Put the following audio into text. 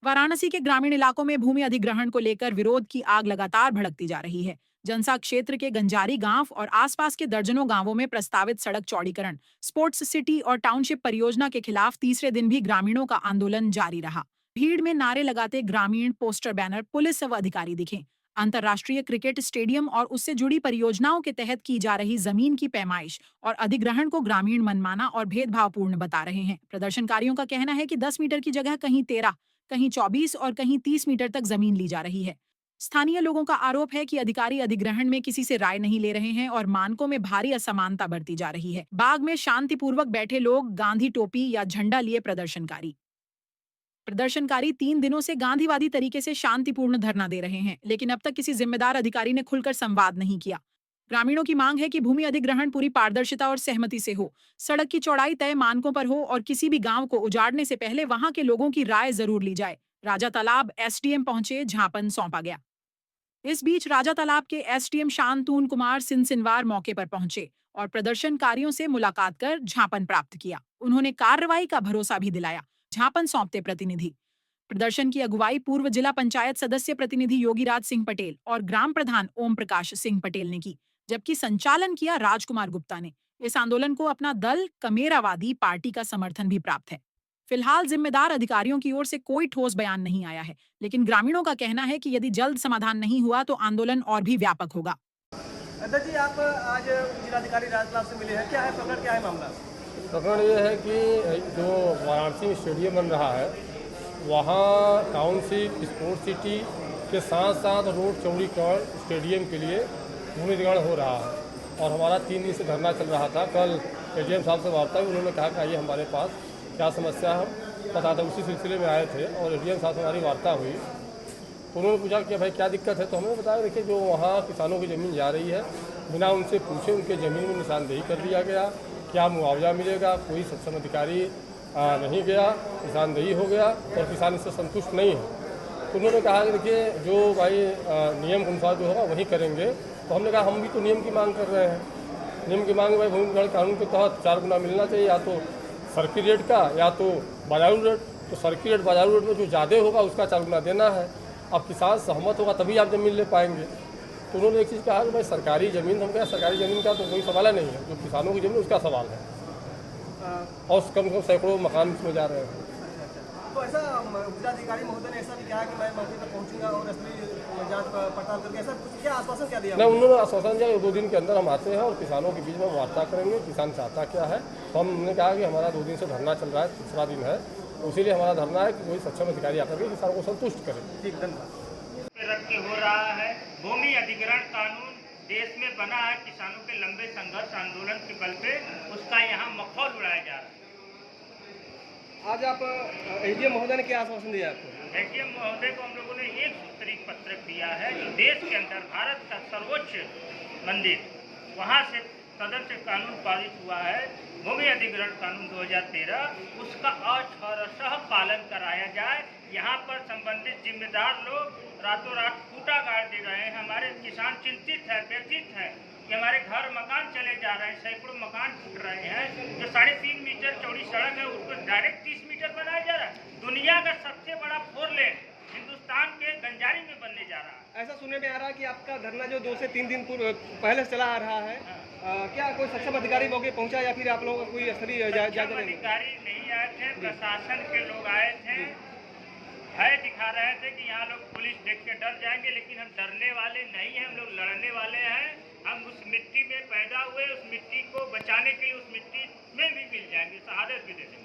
वाराणसी के ग्रामीण इलाकों में भूमि अधिग्रहण को लेकर विरोध की आग लगातार भड़कती जा रही है। जनसा क्षेत्र के गंजारी गांव और आसपास के दर्जनों गांवों में प्रस्तावित सड़क चौड़ीकरण, स्पोर्ट्स सिटी और टाउनशिप परियोजना के खिलाफ तीसरे दिन भी ग्रामीणों का आंदोलन जारी रहा। भीड़ में नारे लगाते ग्रामीण, पोस्टर बैनर, पुलिस व अधिकारी दिखे। अंतर्राष्ट्रीय क्रिकेट स्टेडियम और उससे जुड़ी परियोजनाओं के तहत की जा रही जमीन की पैमाइश और अधिग्रहण को ग्रामीण मनमाना और भेदभावपूर्ण बता रहे हैं। प्रदर्शनकारियों का कहना है कि 10 मीटर की जगह कहीं 13, कहीं 24 और कहीं 30 मीटर तक जमीन ली जा रही है। स्थानीय लोगों का आरोप है कि अधिकारी अधिग्रहण में किसी से राय नहीं ले रहे हैं और मानकों में भारी असमानता बरती जा रही है। बाग में शांतिपूर्वक बैठे लोग, गांधी टोपी या झंडा लिए प्रदर्शनकारी 3 दिनों से गांधीवादी तरीके से शांतिपूर्ण धरना दे रहे हैं, लेकिन अब तक किसी जिम्मेदार अधिकारी ने खुलकर संवाद नहीं किया। ग्रामीणों की मांग है कि भूमि अधिग्रहण पूरी पारदर्शिता और सहमति से हो, सड़क की चौड़ाई तय मानकों पर हो और किसी भी गांव को उजाड़ने से पहले वहां के लोगों की राय जरूर ली जाए। राजा तालाब एसडीएम पहुंचे, ज्ञापन सौंपा गया। इस बीच राजा तालाब के एसडीएम शांतून कुमार सिनसिनवार मौके पर पहुंचे और प्रदर्शनकारियों से मुलाकात कर ज्ञापन प्राप्त किया। उन्होंने कार्रवाई का भरोसा भी दिलाया। ज्ञापन सौंपते प्रतिनिधि प्रदर्शन की अगुवाई पूर्व जिला पंचायत सदस्य प्रतिनिधि योगीराज सिंह पटेल और ग्राम प्रधान ओम प्रकाश सिंह पटेल ने की, जबकि संचालन किया राजकुमार गुप्ता ने। इस आंदोलन को अपना दल कमेरावादी पार्टी का समर्थन भी प्राप्त है। फिलहाल जिम्मेदार अधिकारियों की ओर से कोई ठोस बयान नहीं आया है, लेकिन ग्रामीणों का कहना है कि यदि जल्द समाधान नहीं हुआ तो आंदोलन और भी व्यापक होगा। अध्यक्ष जी, आप आज जिलाधिकारी राजलाल से मिले हैं, क्या है प्रकरण, क्या है मामला? प्रकरण ये है कि जो वाराणसी में स्टेडियम बन रहा है, वहाँ टाउनशिप, स्पोर्ट्स सिटी के साथ साथ रोड चौड़ीकरण स्टेडियम के लिए भूमि अधिग्रहण हो रहा है और हमारा 3 दिन से धरना चल रहा था। कल एडीएम साहब से वार्ता हुई, उन्होंने कहा कि आइए हमारे पास क्या समस्या है हम बता दें। उसी सिलसिले में आए थे और एडीएम साहब से हमारी वार्ता हुई तो उन्होंने पूछा कि भाई क्या दिक्कत है, तो हमने बताया देखिए जो वहाँ किसानों की ज़मीन जा रही है, बिना उनसे पूछे उनके ज़मीन में निशानदेही कर दिया गया। क्या मुआवजा मिलेगा, कोई सक्षम अधिकारी नहीं गया, निशानदेही हो गया और किसान इससे संतुष्ट नहीं है। तो उन्होंने कहा कि देखिए जो भाई नियम के अनुसार जो होगा वही करेंगे। तो हमने कहा हम भी तो नियम की मांग कर रहे हैं। नियम की मांग भाई भूमि अधिग्रहण कानून के तहत 4 गुना मिलना चाहिए, या तो सर्किल रेट का या तो बाजारू रेट। तो सर्किल रेट बाजारू रेट में जो ज़्यादा होगा उसका 4 गुना देना है। अब किसान सहमत होगा तभी आप ज़मीन ले पाएंगे। तो उन्होंने एक चीज़ कहा कि भाई सरकारी ज़मीन, हम कहा सरकारी ज़मीन का तो कोई सवाल नहीं है, जो किसानों की ज़मीन उसका सवाल है और कम से कम सैकड़ों मकान इसमें जा रहे हैं। तो ऐसा जिलाधिकारी महोदय ने ऐसा भी कहा कि मैं मौके पर पहुंचूंगा और असली जांच पड़ताल करके, ऐसा कुछ क्या आश्वासन क्या दिया? नहीं, उन्होंने आश्वासन दिया कि 2 दिन के अंदर हम आते हैं और किसानों के बीच में वार्ता करेंगे, किसान चाहता क्या है। तो हमने कहा कि हमारा 2 दिन से धरना चल रहा है, तीसरा दिन है, इसीलिए हमारा धरना है कि कोई सक्षम अधिकारी आकर के किसानों को संतुष्ट करे। ठीक, धन्यवाद। रख के हो रहा है। भूमि अधिग्रहण कानून देश में बना है किसानों के लंबे संघर्ष आंदोलन के बल पे, उसका यहाँ मखौल उड़ाया जा रहा है। आज आप एडीएम महोदय ने क्या आश्वासन दिया आपको? एडीएम महोदय को हम लोगों ने एक सूत्री पत्रक दिया है जो देश के अंदर भारत का सर्वोच्च मंदिर, वहाँ से सदन से कानून पारित हुआ है, भूमि अधिग्रहण कानून 2013, उसका अक्षरशः पालन कराया जाए। यहाँ पर संबंधित जिम्मेदार लोग रातों रात कूटा गाड़ दे रहे हैं। हमारे किसान चिंतित है, व्यथित है कि हमारे घर मकान चले जा रहे हैं, सैकड़ों मकान टूट रहे हैं। जो 3.5 मीटर चौड़ी सड़क है उसको डायरेक्ट 30 मीटर बनाया जा रहा है। दुनिया का सबसे बड़ा 4 लेन हिंदुस्तान के गंजारी में बनने जा रहा है। ऐसा सुनने में आ रहा है कि आपका धरना जो 2 से 3 दिन पहले चला आ रहा है, क्या कोई सक्षम अधिकारी मौके पहुंचा या फिर आप लोगों का कोई स्तरीय जायजा? अधिकारी नहीं आए थे, प्रशासन के लोग आए थे, भय दिखा रहे थे कि यहाँ लोग पुलिस देख के डर जाएंगे, लेकिन हम डरने वाले नहीं हैं, हम लोग लड़ने वाले हैं। हम उस मिट्टी में पैदा हुए, उस मिट्टी को बचाने के लिए उस मिट्टी में भी मिल जाएंगे, शहादत भी दे देंगे।